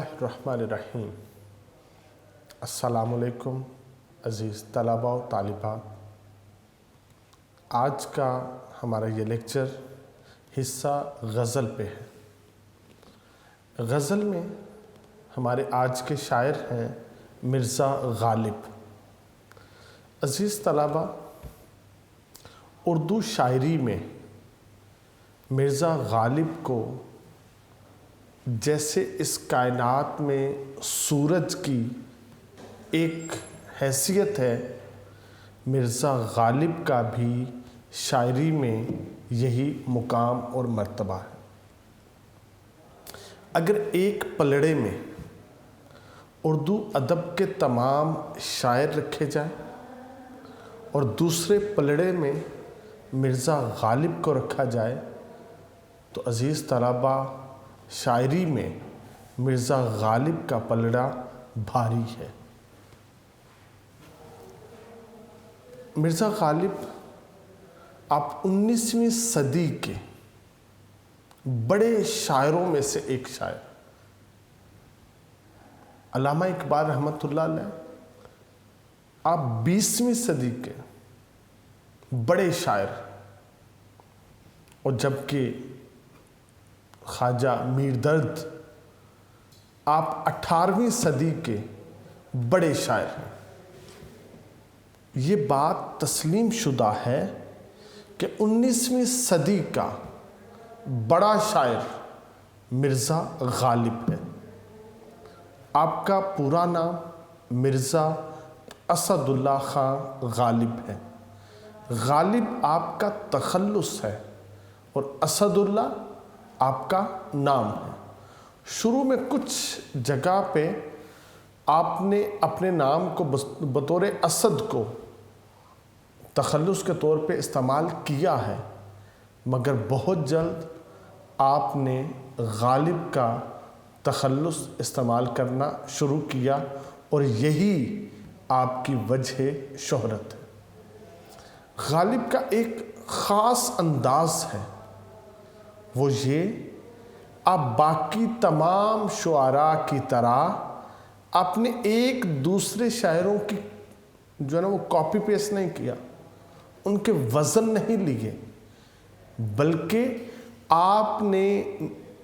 الرحمن الرحیم۔ السلام علیکم عزیز طلباء و طالبات۔ آج کا ہمارا یہ لیکچر حصہ غزل پہ ہے۔ غزل میں ہمارے آج کے شاعر ہیں مرزا غالب۔ عزیز طلباء، اردو شاعری میں مرزا غالب کو جیسے اس کائنات میں سورج کی ایک حیثیت ہے، مرزا غالب کا بھی شاعری میں یہی مقام اور مرتبہ ہے۔ اگر ایک پلڑے میں اردو ادب کے تمام شاعر رکھے جائیں اور دوسرے پلڑے میں مرزا غالب کو رکھا جائے تو عزیز طلباء، شاعری میں مرزا غالب کا پلڑا بھاری ہے۔ مرزا غالب آپ 19ویں صدی کے بڑے شاعروں میں سے ایک شاعر۔ علامہ اقبال رحمۃ اللہ علیہ آپ 20ویں صدی کے بڑے شاعر، اور جبکہ خواجہ میر درد آپ 18ویں صدی کے بڑے شاعر ہیں۔ یہ بات تسلیم شدہ ہے کہ 19ویں صدی کا بڑا شاعر مرزا غالب ہے۔ آپ کا پورا نام مرزا اسد اللہ خان غالب ہے۔ غالب آپ کا تخلص ہے اور اسد اللہ آپ کا نام ہے۔ شروع میں کچھ جگہ پہ آپ نے اپنے نام کو بطور اسد کو تخلص کے طور پہ استعمال کیا ہے، مگر بہت جلد آپ نے غالب کا تخلص استعمال کرنا شروع کیا، اور یہی آپ کی وجہ شہرت ہے۔ غالب کا ایک خاص انداز ہے، وہ یہ، آپ باقی تمام شعراء کی طرح آپ نے ایک دوسرے شاعروں کی جو ہے نا وہ کاپی پیسٹ نہیں کیا، ان کے وزن نہیں لیے، بلکہ آپ نے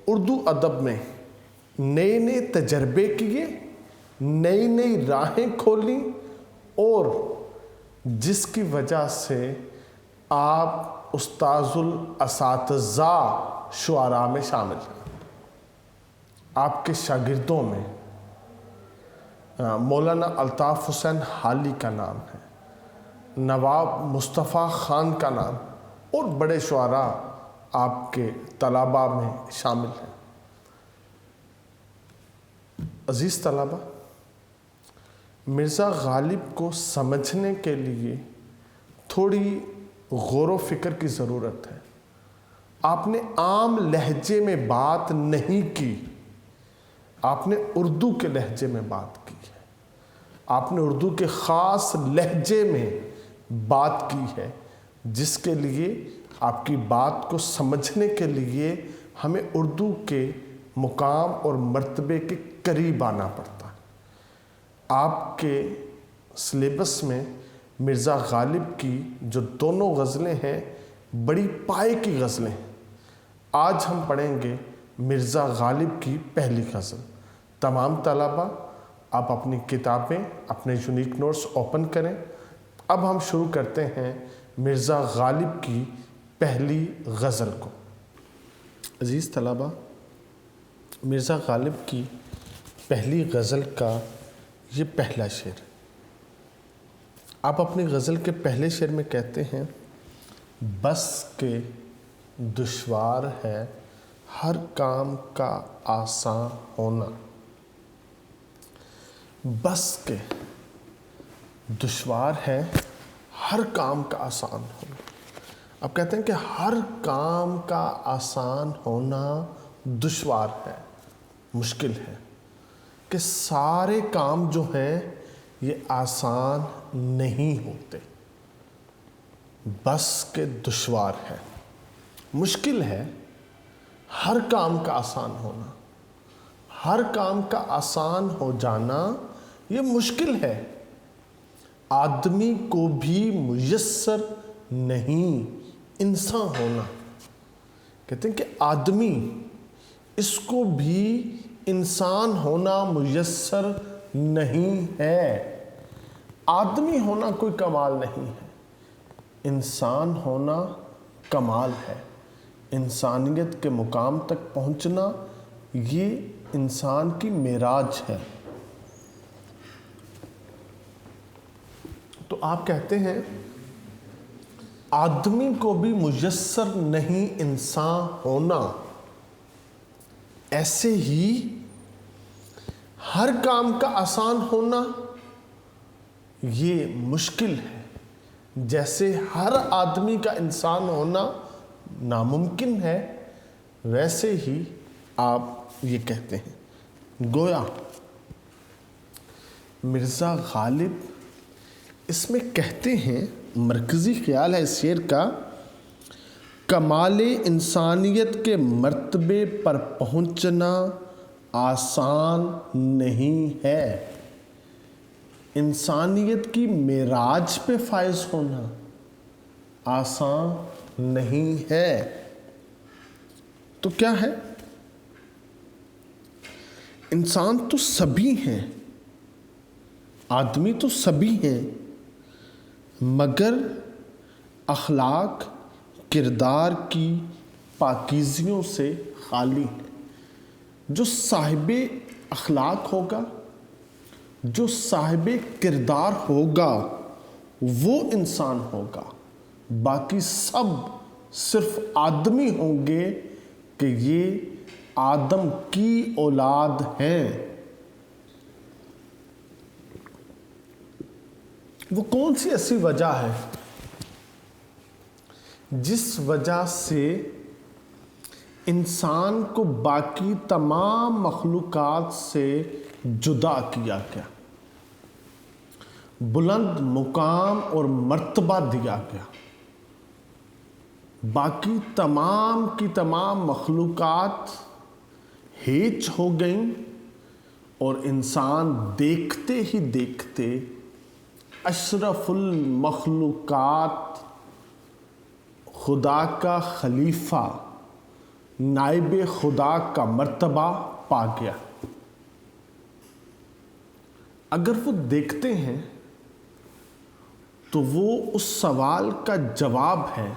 اردو ادب میں نئے نئے تجربے کیے، نئی نئی راہیں کھولیں، اور جس کی وجہ سے آپ استاذ الاساتذہ شعراء میں شامل ہیں۔ آپ کے شاگردوں میں مولانا الطاف حسین حالی کا نام ہے، نواب مصطفیٰ خان کا نام، اور بڑے شعراء آپ کے طلباء میں شامل ہیں۔ عزیز طلباء، مرزا غالب کو سمجھنے کے لیے تھوڑی غور و فکر کی ضرورت ہے۔ آپ نے عام لہجے میں بات نہیں کی، آپ نے اردو کے لہجے میں بات کی ہے۔ آپ نے اردو کے خاص لہجے میں بات کی ہے، جس کے لیے آپ کی بات کو سمجھنے کے لیے ہمیں اردو کے مقام اور مرتبے کے قریب آنا پڑتا ہے۔ آپ کے سلیبس میں مرزا غالب کی جو دونوں غزلیں ہیں بڑی پائے کی غزلیں ہیں۔ آج ہم پڑھیں گے مرزا غالب کی پہلی غزل۔ تمام طلباء آپ اپنی کتابیں، اپنے یونیک نوٹس اوپن کریں۔ اب ہم شروع کرتے ہیں مرزا غالب کی پہلی غزل کو۔ عزیز طلباء، مرزا غالب کی پہلی غزل کا یہ پہلا شعر، آپ اپنی غزل کے پہلے شعر میں کہتے ہیں، بس کہ دشوار ہے ہر کام کا آسان ہونا۔ بس کہ دشوار ہے ہر کام کا آسان ہونا۔ آپ کہتے ہیں کہ ہر کام کا آسان ہونا دشوار ہے، مشکل ہے، کہ سارے کام جو ہیں یہ آسان نہیں ہوتے۔ بس کہ دشوار ہے، مشکل ہے ہر کام کا آسان ہونا، ہر کام کا آسان ہو جانا یہ مشکل ہے، آدمی کو بھی میسر نہیں انسان ہونا۔ کہتے ہیں کہ آدمی، اس کو بھی انسان ہونا میسر نہیں ہے۔ آدمی ہونا کوئی کمال نہیں ہے، انسان ہونا کمال ہے۔ انسانیت کے مقام تک پہنچنا یہ انسان کی معراج ہے۔ تو آپ کہتے ہیں آدمی کو بھی میسر نہیں انسان ہونا، ایسے ہی ہر کام کا آسان ہونا یہ مشکل ہے، جیسے ہر آدمی کا انسان ہونا ناممکن ہے، ویسے ہی آپ یہ کہتے ہیں۔ گویا مرزا غالب اس میں کہتے ہیں، مرکزی خیال ہے اس شعر کا، کمال انسانیت کے مرتبے پر پہنچنا آسان نہیں ہے، انسانیت کی معراج پہ فائز ہونا آسان نہیں ہے۔ تو کیا ہے؟ انسان تو سبھی ہیں، آدمی تو سبھی ہیں، مگر اخلاق کردار کی پاکیزیوں سے خالی ہے۔ جو صاحب اخلاق ہوگا، جو صاحب کردار ہوگا، وہ انسان ہوگا، باقی سب صرف آدمی ہوں گے کہ یہ آدم کی اولاد ہیں۔ وہ کون سی ایسی وجہ ہے جس وجہ سے انسان کو باقی تمام مخلوقات سے جدا کیا گیا، بلند مقام اور مرتبہ دیا گیا؟ باقی تمام کی تمام مخلوقات ہیچ ہو گئیں اور انسان دیکھتے ہی دیکھتے اشرف المخلوقات، خدا کا خلیفہ، نائب خدا کا مرتبہ پا گیا۔ اگر وہ دیکھتے ہیں تو وہ اس سوال کا جواب ہے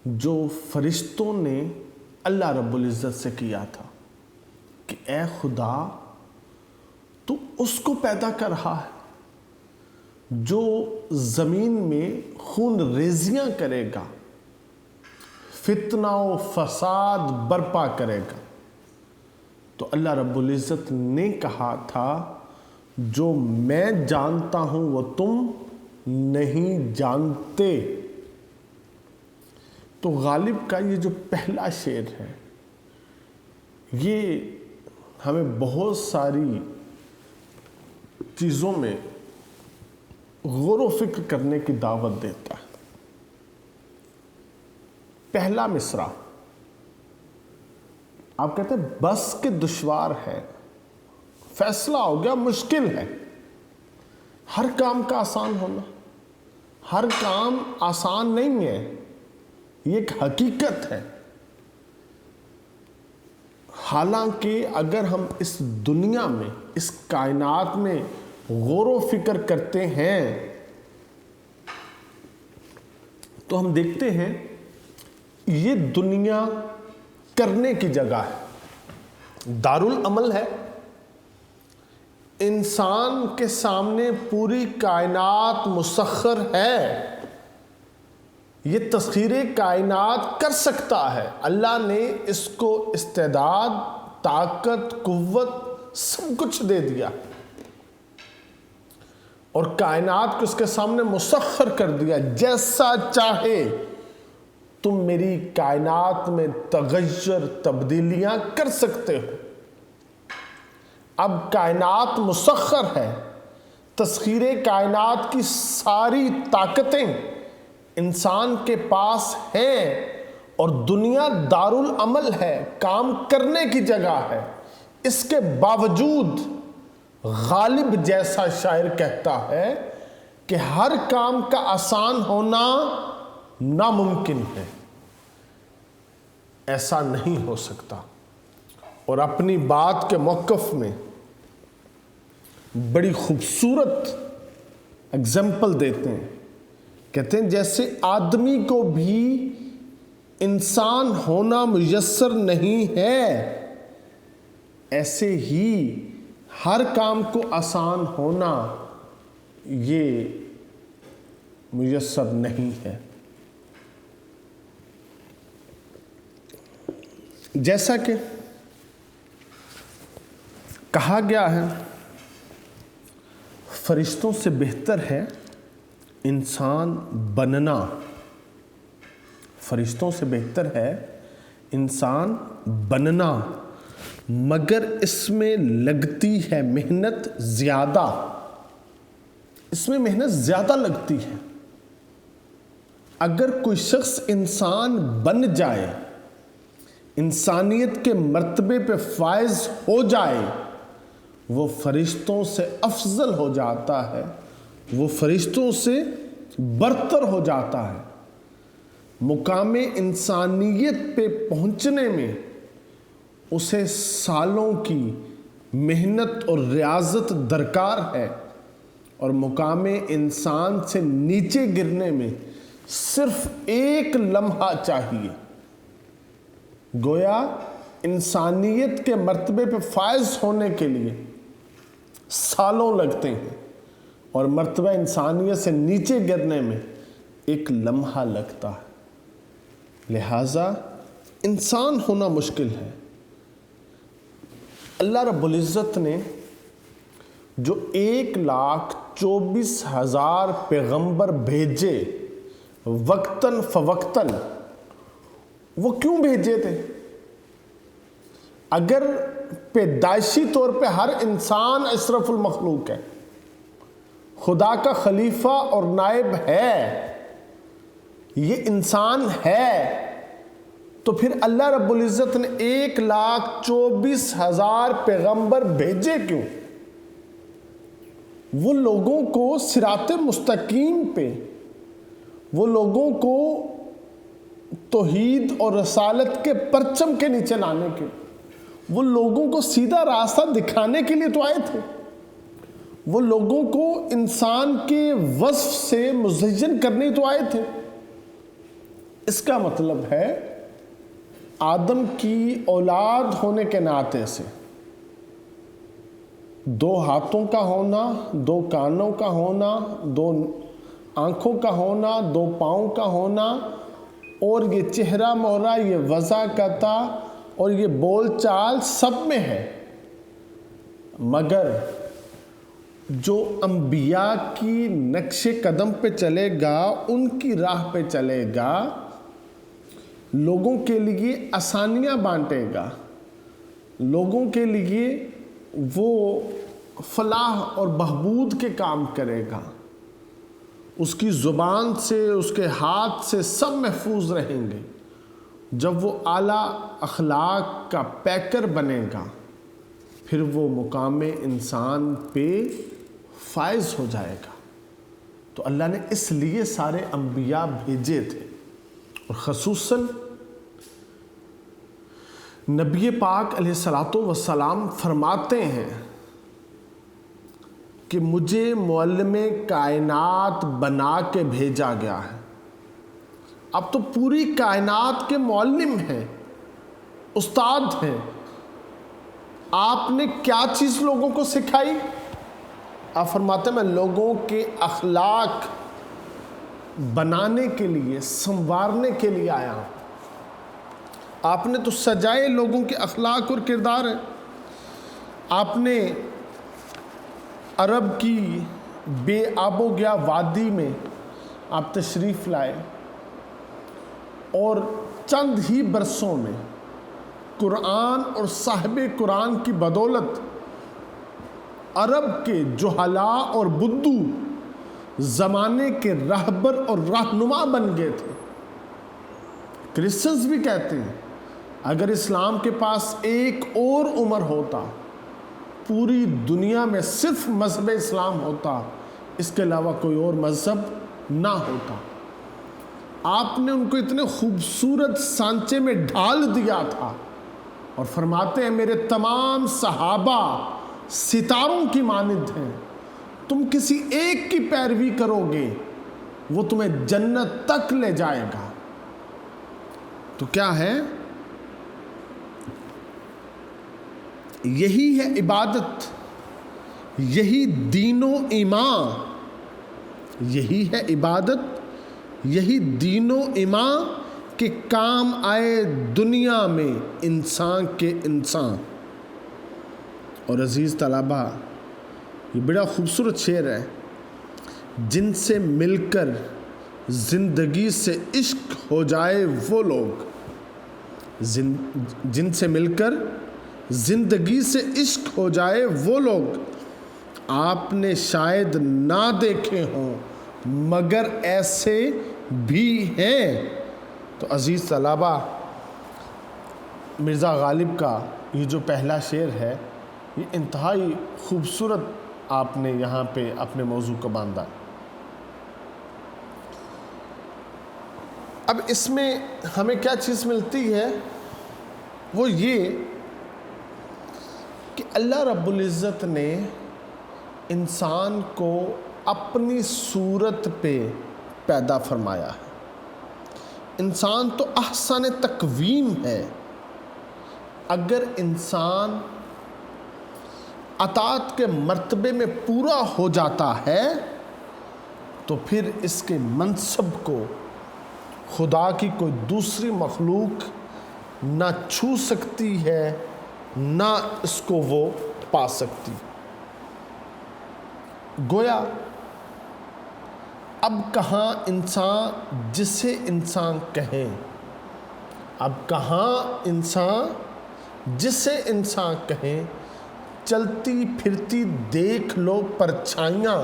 جو فرشتوں نے اللہ رب العزت سے کیا تھا کہ اے خدا، تو اس کو پیدا کر رہا ہے جو زمین میں خون ریزیاں کرے گا، فتنہ و فساد برپا کرے گا۔ تو اللہ رب العزت نے کہا تھا جو میں جانتا ہوں وہ تم نہیں جانتے۔ تو غالب کا یہ جو پہلا شعر ہے یہ ہمیں بہت ساری چیزوں میں غور و فکر کرنے کی دعوت دیتا ہے۔ پہلا مصرع آپ کہتے ہیں بس کہ دشوار ہے، فیصلہ ہو گیا، مشکل ہے۔ ہر کام کا آسان ہونا، ہر کام آسان نہیں ہے، یہ ایک حقیقت ہے۔ حالانکہ اگر ہم اس دنیا میں، اس کائنات میں غور و فکر کرتے ہیں تو ہم دیکھتے ہیں یہ دنیا کرنے کی جگہ ہے، دارالعمل ہے۔ انسان کے سامنے پوری کائنات مسخر ہے، یہ تسخیر کائنات کر سکتا ہے۔ اللہ نے اس کو استعداد، طاقت، قوت سب کچھ دے دیا اور کائنات کو اس کے سامنے مسخر کر دیا۔ جیسا چاہے تم میری کائنات میں تغیر، تبدیلیاں کر سکتے ہو۔ اب کائنات مسخر ہے، تسخیر کائنات کی ساری طاقتیں انسان کے پاس ہیں اور دنیا دارالعمل ہے، کام کرنے کی جگہ ہے۔ اس کے باوجود غالب جیسا شاعر کہتا ہے کہ ہر کام کا آسان ہونا ناممکن ہے، ایسا نہیں ہو سکتا۔ اور اپنی بات کے موقف میں بڑی خوبصورت اگزامپل دیتے ہیں، کہتے ہیں جیسے آدمی کو بھی انسان ہونا میسر نہیں ہے، ایسے ہی ہر کام کو آسان ہونا یہ میسر نہیں ہے۔ جیسا کہ کہا گیا ہے، فرشتوں سے بہتر ہے انسان بننا، فرشتوں سے بہتر ہے انسان بننا، مگر اس میں لگتی ہے محنت زیادہ، اس میں محنت زیادہ لگتی ہے۔ اگر کوئی شخص انسان بن جائے، انسانیت کے مرتبے پہ فائز ہو جائے، وہ فرشتوں سے افضل ہو جاتا ہے، وہ فرشتوں سے برتر ہو جاتا ہے۔ مقام انسانیت پہ پہنچنے میں اسے سالوں کی محنت اور ریاضت درکار ہے، اور مقام انسان سے نیچے گرنے میں صرف ایک لمحہ چاہیے۔ گویا انسانیت کے مرتبے پہ فائز ہونے کے لیے سالوں لگتے ہیں، اور مرتبہ انسانیت سے نیچے گرنے میں ایک لمحہ لگتا ہے۔ لہٰذا انسان ہونا مشکل ہے۔ اللہ رب العزت نے جو 1,24,000 پیغمبر بھیجے وقتاً فوقتاً، وہ کیوں بھیجے تھے؟ اگر پیدائشی طور پہ ہر انسان اشرف المخلوق ہے، خدا کا خلیفہ اور نائب ہے، یہ انسان ہے، تو پھر اللہ رب العزت نے 1,24,000 پیغمبر بھیجے کیوں؟ وہ لوگوں کو صراط مستقیم پہ، وہ لوگوں کو توحید اور رسالت کے پرچم کے نیچے لانے کے، وہ لوگوں کو سیدھا راستہ دکھانے کے لیے تو آئے تھے، وہ لوگوں کو انسان کے وصف سے مزین کرنے تو آئے تھے۔ اس کا مطلب ہے آدم کی اولاد ہونے کے ناطے سے 2 ہاتھوں کا ہونا، 2 کانوں کا ہونا، 2 آنکھوں کا ہونا، 2 پاؤں کا ہونا، اور یہ چہرہ مہرہ، یہ وضاحت اور یہ بول چال سب میں ہے، مگر جو انبیاء کی نقش قدم پہ چلے گا، ان کی راہ پہ چلے گا، لوگوں کے لیے آسانیاں بانٹے گا، لوگوں کے لیے وہ فلاح اور بہبود کے کام کرے گا، اس کی زبان سے، اس کے ہاتھ سے سب محفوظ رہیں گے۔ جب وہ اعلیٰ اخلاق کا پیکر بنے گا، پھر وہ مقام انسان پہ فائز ہو جائے گا۔ تو اللہ نے اس لیے سارے انبیاء بھیجے تھے، اور خصوصاً نبی پاک علیہ الصلوۃ والسلام فرماتے ہیں کہ مجھے معلم کائنات بنا کے بھیجا گیا ہے۔ اب تو پوری کائنات کے معلم ہیں، استاد ہیں۔ آپ نے کیا چیز لوگوں کو سکھائی؟ آپ فرماتے ہیں میں لوگوں کے اخلاق بنانے کے لیے، سنوارنے کے لیے آیا ہوں۔ آپ نے تو سجائے لوگوں کے اخلاق اور کردار ہیں۔ آپ نے عرب کی بے آب و گیا وادی میں آپ تشریف لائے، اور چند ہی برسوں میں قرآن اور صاحب قرآن کی بدولت عرب کے جہلاء اور بدو زمانے کے رہبر اور رہنما بن گئے تھے۔ کرسچنز بھی کہتے ہیں اگر اسلام کے پاس ایک اور عمر ہوتا، پوری دنیا میں صرف مذہب اسلام ہوتا، اس کے علاوہ کوئی اور مذہب نہ ہوتا، آپ نے ان کو اتنے خوبصورت سانچے میں ڈھال دیا تھا، اور فرماتے ہیں میرے تمام صحابہ ستاروں کی مانند ہیں، تم کسی ایک کی پیروی کرو گے وہ تمہیں جنت تک لے جائے گا۔ تو کیا ہے؟ یہی ہے عبادت، یہی دین و ایمان، یہی ہے عبادت، یہی دین و ایمان کہ کام آئے دنیا میں انسان کے انسان۔ اور عزیز طلبہ، یہ بڑا خوبصورت شعر ہے، جن سے مل کر زندگی سے عشق ہو جائے وہ لوگ، جن سے مل کر زندگی سے عشق ہو جائے وہ لوگ، آپ نے شاید نہ دیکھے ہوں مگر ایسے بھی ہیں۔ تو عزیز طلبہ، مرزا غالب کا یہ جو پہلا شعر ہے، یہ انتہائی خوبصورت آپ نے یہاں پہ اپنے موضوع کو باندھا۔ اب اس میں ہمیں کیا چیز ملتی ہے؟ وہ یہ کہ اللہ رب العزت نے انسان کو اپنی صورت پہ پیدا فرمایا ہے۔ انسان تو احسن تقویم ہے۔ اگر انسان اطاعت کے مرتبے میں پورا ہو جاتا ہے تو پھر اس کے منصب کو خدا کی کوئی دوسری مخلوق نہ چھو سکتی ہے، نہ اس کو وہ پا سکتی۔ گویا اب کہاں انسان جسے انسان کہیں، اب کہاں انسان جسے انسان کہیں، چلتی پھرتی دیکھ لو پرچھائیاں۔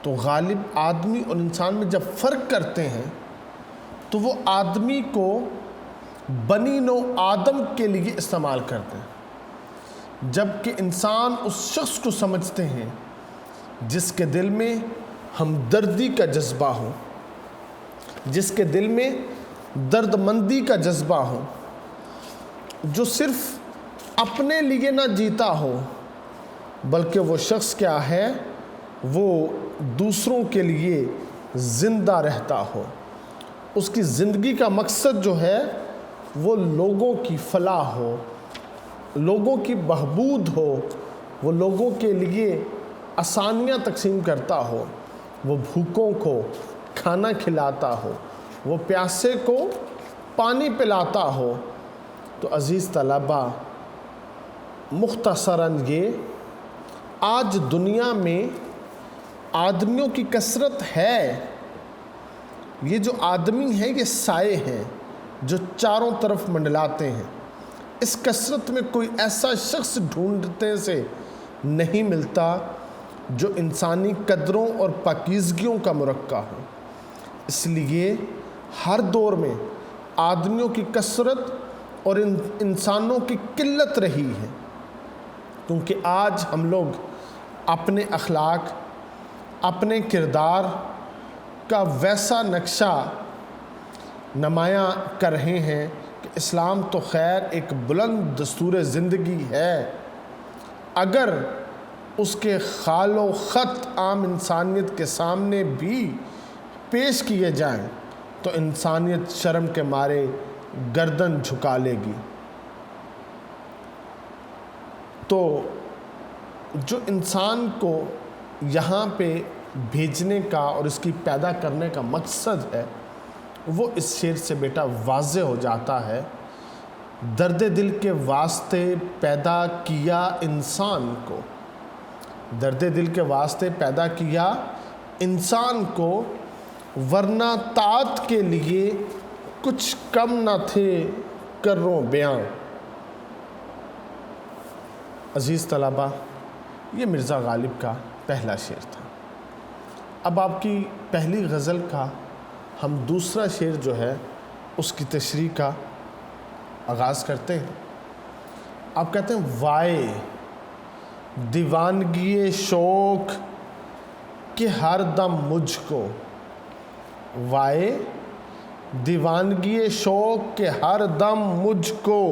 تو غالب آدمی اور انسان میں جب فرق کرتے ہیں تو وہ آدمی کو بنی نوع آدم کے لیے استعمال کرتے ہیں، جبکہ انسان اس شخص کو سمجھتے ہیں جس کے دل میں ہمدردی کا جذبہ ہو، جس کے دل میں درد مندی کا جذبہ ہو، جو صرف اپنے لیے نہ جیتا ہو بلکہ وہ شخص کیا ہے، وہ دوسروں کے لیے زندہ رہتا ہو۔ اس کی زندگی کا مقصد جو ہے وہ لوگوں کی فلاح ہو، لوگوں کی بہبود ہو، وہ لوگوں کے لیے آسانیاں تقسیم کرتا ہو، وہ بھوکوں کو کھانا کھلاتا ہو، وہ پیاسے کو پانی پلاتا ہو۔ تو عزیز طلبہ، مختصراً یہ آج دنیا میں آدمیوں کی کثرت ہے، یہ جو آدمی ہیں یہ سائے ہیں جو چاروں طرف منڈلاتے ہیں۔ اس کثرت میں کوئی ایسا شخص ڈھونڈتے سے نہیں ملتا جو انسانی قدروں اور پاکیزگیوں کا مرقع ہو۔ اس لیے ہر دور میں آدمیوں کی کثرت اور انسانوں کی قلت رہی ہے، کیونکہ آج ہم لوگ اپنے اخلاق، اپنے کردار کا ویسا نقشہ نمایاں کر رہے ہیں کہ اسلام تو خیر ایک بلند دستور زندگی ہے، اگر اس کے خال و خط عام انسانیت کے سامنے بھی پیش کیے جائیں تو انسانیت شرم کے مارے گردن جھکا لے گی۔ تو جو انسان کو یہاں پہ بھیجنے کا اور اس کی پیدا کرنے کا مقصد ہے وہ اس شعر سے بیٹا واضح ہو جاتا ہے۔ درد دل کے واسطے پیدا کیا انسان کو، درد دل کے واسطے پیدا کیا انسان کو، ورنہ طاعت کے لیے کچھ کم نہ تھے کروں بیان۔ عزیز طلبہ، یہ مرزا غالب کا پہلا شعر تھا۔ اب آپ کی پہلی غزل کا ہم دوسرا شعر جو ہے اس کی تشریح کا آغاز کرتے ہیں، آپ کہتے ہیں وائے دیوانگی شوق کہ ہر دم مجھ کو، وائے دیوانگی شوق کہ ہر دم مجھ کو،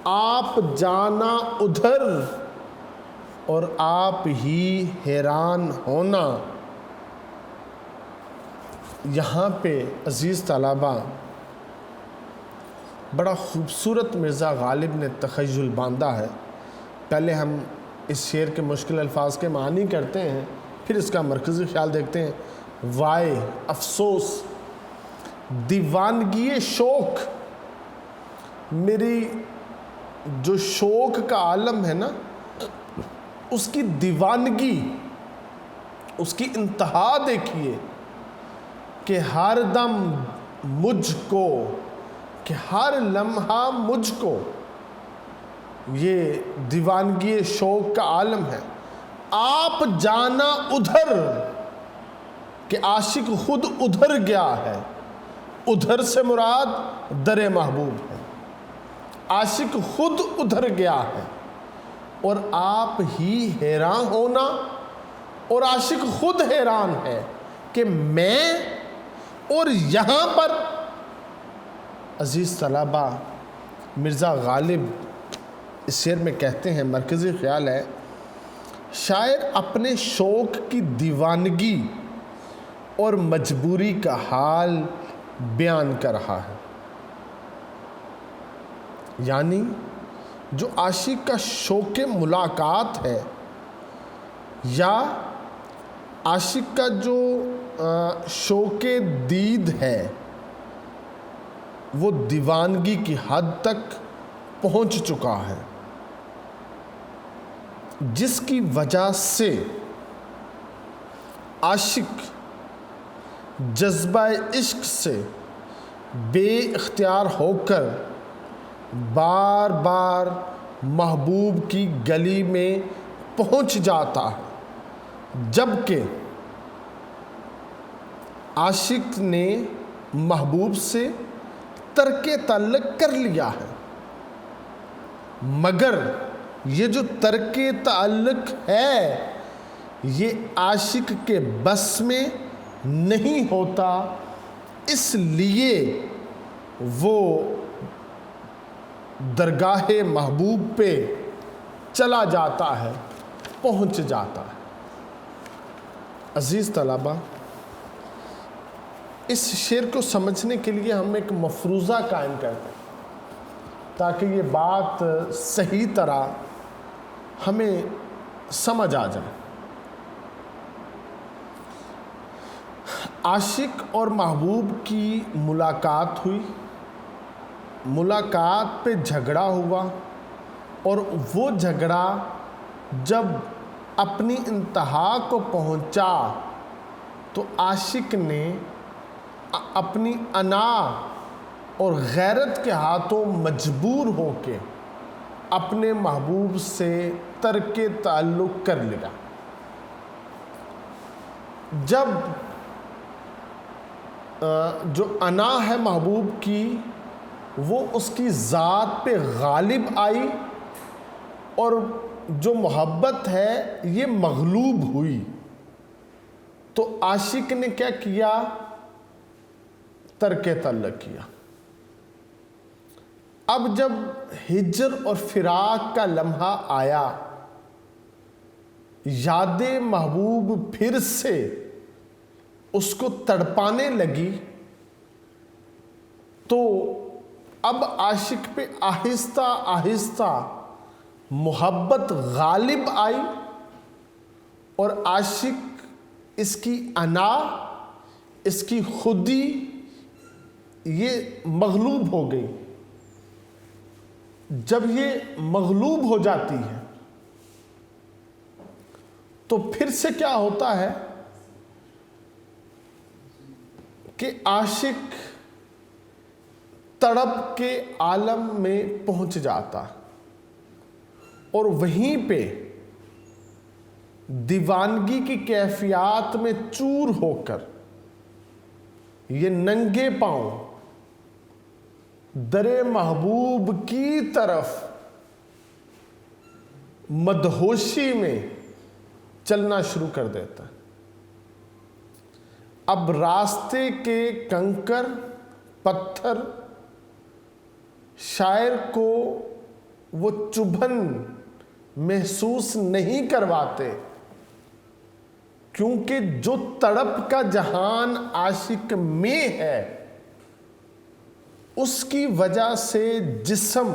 آپ جانا ادھر اور آپ ہی حیران ہونا۔ یہاں پہ عزیز طلبہ بڑا خوبصورت مرزا غالب نے تخیل باندھا ہے۔ پہلے ہم اس شعر کے مشکل الفاظ کے معنی کرتے ہیں، پھر اس کا مرکزی خیال دیکھتے ہیں۔ وائے افسوس دیوانگی شوق، میری جو شوق کا عالم ہے نا، اس کی دیوانگی، اس کی انتہا دیکھیے کہ ہر دم مجھ کو، کہ ہر لمحہ مجھ کو، یہ دیوانگی شوق کا عالم ہے۔ آپ جانا ادھر، کہ عاشق خود ادھر گیا ہے، ادھر سے مراد در محبوب ہے، عاشق خود ادھر گیا ہے، اور آپ ہی حیران ہونا، اور عاشق خود حیران ہے کہ میں، اور یہاں پر عزیز طلبہ مرزا غالب اس شعر میں کہتے ہیں، مرکزی خیال ہے، شاعر اپنے شوق کی دیوانگی اور مجبوری کا حال بیان کر رہا ہے۔ یعنی جو عاشق کا شوق ملاقات ہے، یا عاشق کا جو شوق دید ہے، وہ دیوانگی کی حد تک پہنچ چکا ہے، جس کی وجہ سے عاشق جذبہ عشق سے بے اختیار ہو کر بار بار محبوب کی گلی میں پہنچ جاتا ہے، جبکہ عاشق نے محبوب سے ترک تعلق کر لیا ہے، مگر یہ جو ترک تعلق ہے یہ عاشق کے بس میں نہیں ہوتا، اس لیے وہ درگاہ محبوب پہ چلا جاتا ہے، پہنچ جاتا ہے۔ عزیز طلبہ، اس شعر کو سمجھنے کے لیے ہم ایک مفروضہ قائم کرتے ہیں تاکہ یہ بات صحیح طرح ہمیں سمجھ آ جائے۔ عاشق اور محبوب کی ملاقات ہوئی، ملاقات پہ جھگڑا ہوا، اور وہ جھگڑا جب اپنی انتہا کو پہنچا تو عاشق نے اپنی انا اور غیرت کے ہاتھوں مجبور ہو کے اپنے محبوب سے ترک تعلق کر لیا۔ جب جو انا ہے محبوب کی، وہ اس کی ذات پہ غالب آئی، اور جو محبت ہے یہ مغلوب ہوئی، تو عاشق نے کیا کیا؟ ترک تعلق کیا۔ اب جب ہجر اور فراق کا لمحہ آیا، یاد محبوب پھر سے اس کو تڑپانے لگی، تو اب عاشق پہ آہستہ آہستہ محبت غالب آئی، اور عاشق اس کی انا، اس کی خودی یہ مغلوب ہو گئی۔ جب یہ مغلوب ہو جاتی ہے تو پھر سے کیا ہوتا ہے کہ عاشق تڑپ کے عالم میں پہنچ جاتا، اور وہیں پہ دیوانگی کی کیفیات میں چور ہو کر یہ ننگے پاؤں در محبوب کی طرف مدہوشی میں چلنا شروع کر دیتا ہے۔ اب راستے کے کنکر پتھر شاعر کو وہ چبھن محسوس نہیں کرواتے، کیونکہ جو تڑپ کا جہان عاشق میں ہے اس کی وجہ سے جسم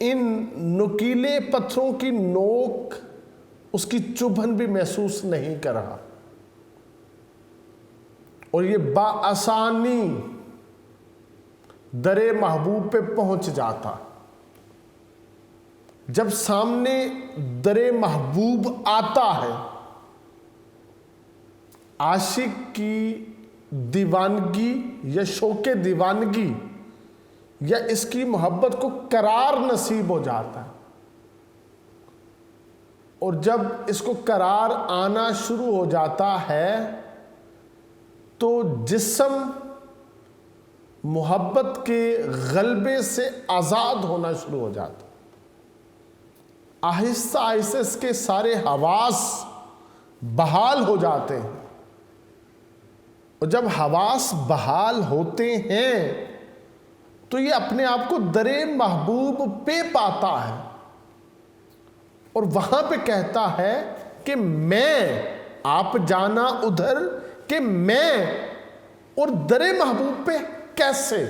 ان نکیلے پتھروں کی نوک اس کی چبھن بھی محسوس نہیں کر رہا، اور یہ بآسانی در محبوب پہ پہنچ جاتا۔ جب سامنے در محبوب آتا ہے، عاشق کی دیوانگی یا شوق دیوانگی یا اس کی محبت کو قرار نصیب ہو جاتا ہے، اور جب اس کو قرار آنا شروع ہو جاتا ہے تو جسم محبت کے غلبے سے آزاد ہونا شروع ہو جاتا، آہستہ آہستہ اس کے سارے حواس بحال ہو جاتے ہیں، اور جب حواس بحال ہوتے ہیں تو یہ اپنے آپ کو در محبوب پہ پاتا ہے، اور وہاں پہ کہتا ہے کہ میں، آپ جانا ادھر کہ میں، اور در محبوب پہ کیسے؟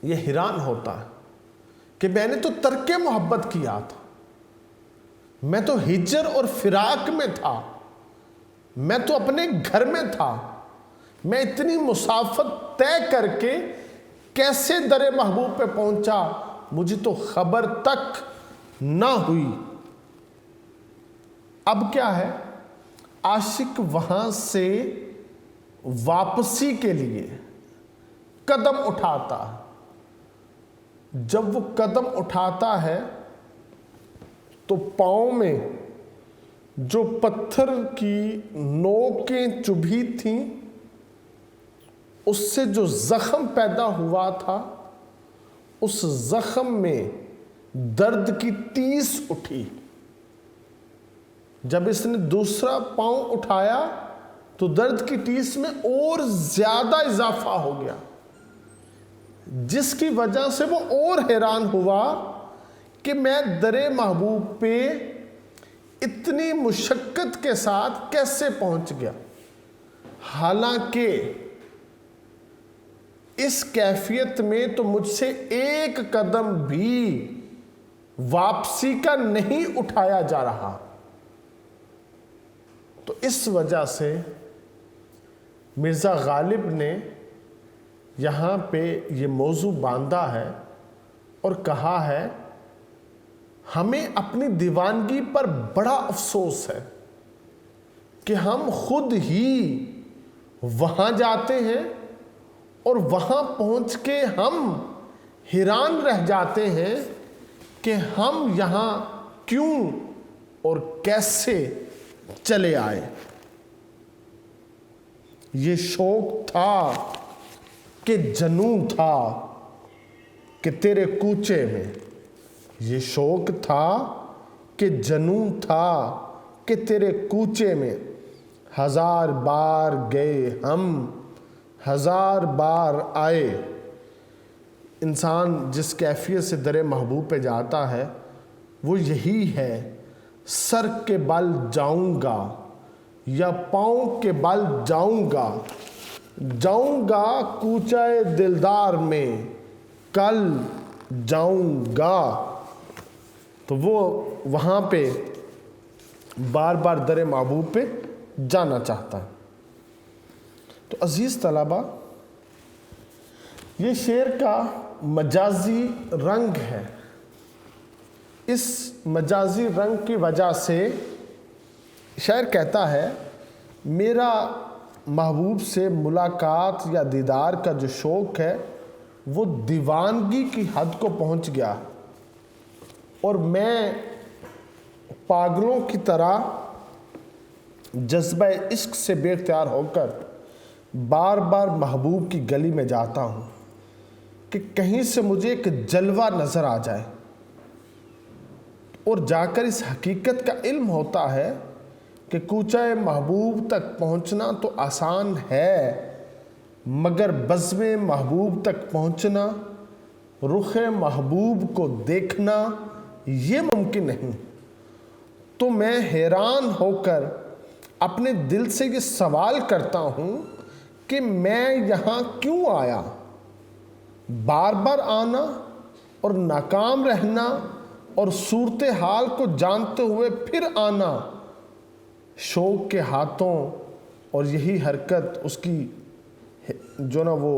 یہ حیران ہوتا ہے کہ میں نے تو ترک محبت کیا تھا، میں تو ہجر اور فراق میں تھا، میں تو اپنے گھر میں تھا، میں اتنی مسافت طے کر کے کیسے در محبوب پہ پہنچا، مجھے تو خبر تک نہ ہوئی۔ اب کیا ہے؟ عاشق وہاں سے واپسی کے لیے قدم اٹھاتا ہے۔ جب وہ قدم اٹھاتا ہے تو پاؤں میں جو پتھر کی نوکیں چبھی تھیں اس سے جو زخم پیدا ہوا تھا، اس زخم میں درد کی ٹیس اٹھی۔ جب اس نے دوسرا پاؤں اٹھایا تو درد کی ٹیس میں اور زیادہ اضافہ ہو گیا، جس کی وجہ سے وہ اور حیران ہوا کہ میں در محبوب پہ اتنی مشقت کے ساتھ کیسے پہنچ گیا، حالانکہ اس کیفیت میں تو مجھ سے ایک قدم بھی واپسی کا نہیں اٹھایا جا رہا۔ تو اس وجہ سے مرزا غالب نے یہاں پہ یہ موضوع باندھا ہے اور کہا ہے ہمیں اپنی دیوانگی پر بڑا افسوس ہے کہ ہم خود ہی وہاں جاتے ہیں اور وہاں پہنچ کے ہم حیران رہ جاتے ہیں کہ ہم یہاں کیوں اور کیسے چلے آئے۔ یہ شوق تھا کہ جنوں تھا کہ تیرے کوچے میں، یہ شوق تھا کہ جنوں تھا کہ تیرے کوچے میں، ہزار بار گئے ہم ہزار بار آئے۔ انسان جس کیفیت سے در محبوب پہ جاتا ہے وہ یہی ہے، سر کے بل جاؤں گا یا پاؤں کے بل جاؤں گا کوچہ دلدار میں، کل جاؤں گا۔ تو وہ وہاں پہ بار بار در محبوب پہ جانا چاہتا ہے۔ تو عزیز طلبہ، یہ شعر کا مجازی رنگ ہے۔ اس مجازی رنگ کی وجہ سے شاعر کہتا ہے میرا محبوب سے ملاقات یا دیدار کا جو شوق ہے وہ دیوانگی کی حد کو پہنچ گیا، اور میں پاگلوں کی طرح جذبہ عشق سے بے اختیار ہو کر بار بار محبوب کی گلی میں جاتا ہوں کہ کہیں سے مجھے ایک جلوہ نظر آ جائے، اور جا کر اس حقیقت کا علم ہوتا ہے کہ کوچہ محبوب تک پہنچنا تو آسان ہے، مگر بزم محبوب تک پہنچنا، رخ محبوب کو دیکھنا یہ ممکن نہیں۔ تو میں حیران ہو کر اپنے دل سے یہ سوال کرتا ہوں کہ میں یہاں کیوں آیا؟ بار بار آنا اور ناکام رہنا اور صورتحال کو جانتے ہوئے پھر آنا شوق کے ہاتھوں، اور یہی حرکت اس کی جو نا وہ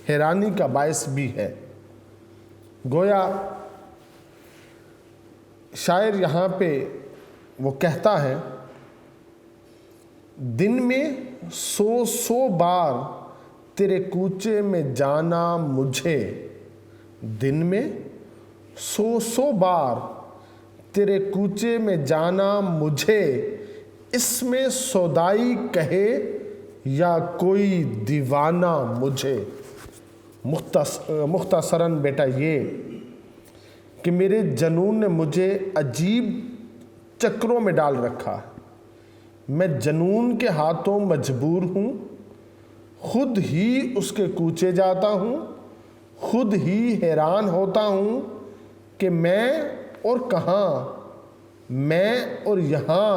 حیرانی کا باعث بھی ہے۔ گویا شاعر یہاں پہ وہ کہتا ہے، دن میں 100 بار تیرے کوچے میں جانا مجھے، دن میں 100 بار تیرے کوچے میں جانا مجھے، اس میں سودائی کہے یا کوئی دیوانہ مجھے۔ مختصراً بیٹا یہ کہ میرے جنون نے مجھے عجیب چکروں میں ڈال رکھا ہے، میں جنون کے ہاتھوں مجبور ہوں، خود ہی اس کے کوچے جاتا ہوں، خود ہی حیران ہوتا ہوں کہ میں اور کہاں، میں اور یہاں۔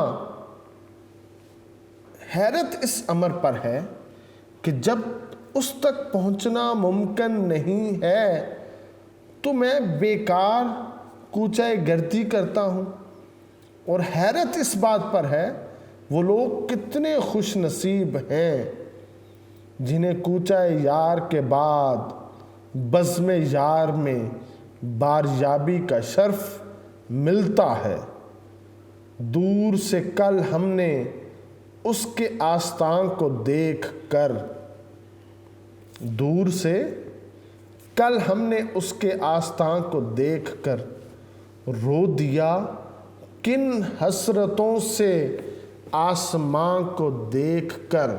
حیرت اس امر پر ہے کہ جب اس تک پہنچنا ممکن نہیں ہے تو میں بیکار کوچہ گردی کرتا ہوں، اور حیرت اس بات پر ہے وہ لوگ کتنے خوش نصیب ہیں جنہیں کوچہ یار کے بعد بزم یار میں باریابی کا شرف ملتا ہے۔ دور سے کل ہم نے اس کے آستان کو دیکھ کر، دور سے کل ہم نے اس کے آستان کو دیکھ کر رو دیا، کن حسرتوں سے آسمان کو دیکھ کر۔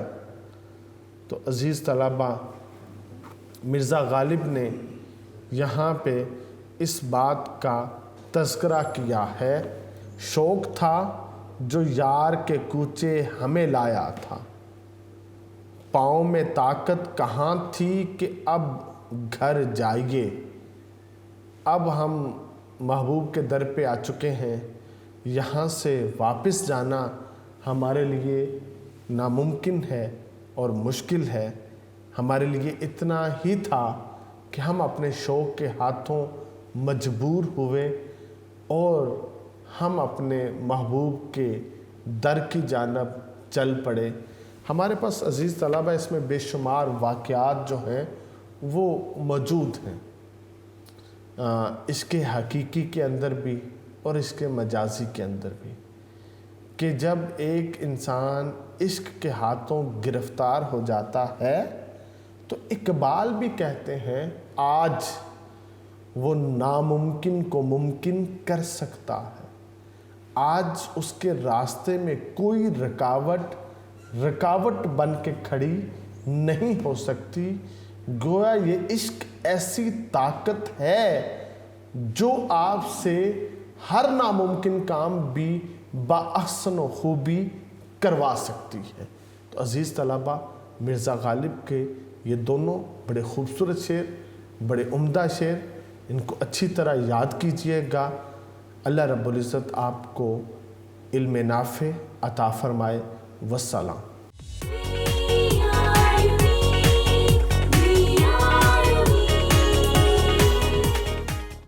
تو عزیز طلبہ، مرزا غالب نے یہاں پہ اس بات کا تذکرہ کیا ہے، شوق تھا جو یار کے کوچے ہمیں لایا تھا، پاؤں میں طاقت کہاں تھی کہ اب گھر جائیے۔ اب ہم محبوب کے در پہ آ چکے ہیں، یہاں سے واپس جانا ہمارے لیے ناممکن ہے اور مشکل ہے۔ ہمارے لیے اتنا ہی تھا کہ ہم اپنے شوق کے ہاتھوں مجبور ہوئے اور ہم اپنے محبوب کے در کی جانب چل پڑے۔ ہمارے پاس عزیز طلبہ اس میں بے شمار واقعات جو ہیں وہ موجود ہیں، اس کے حقیقی کے اندر بھی اور اس کے مجازی کے اندر بھی، کہ جب ایک انسان عشق کے ہاتھوں گرفتار ہو جاتا ہے تو اقبال بھی کہتے ہیں آج وہ ناممکن کو ممکن کر سکتا ہے، آج اس کے راستے میں کوئی رکاوٹ بن کے کھڑی نہیں ہو سکتی۔ گویا یہ عشق ایسی طاقت ہے جو آپ سے ہر ناممکن کام بھی باحسن و خوبی کروا سکتی ہے۔ تو عزیز طلبہ، مرزا غالب کے یہ دونوں بڑے خوبصورت شعر، بڑے عمدہ شعر، ان کو اچھی طرح یاد کیجئے گا۔ اللہ رب العزت آپ کو علم نافع عطا فرمائے۔ والسلام۔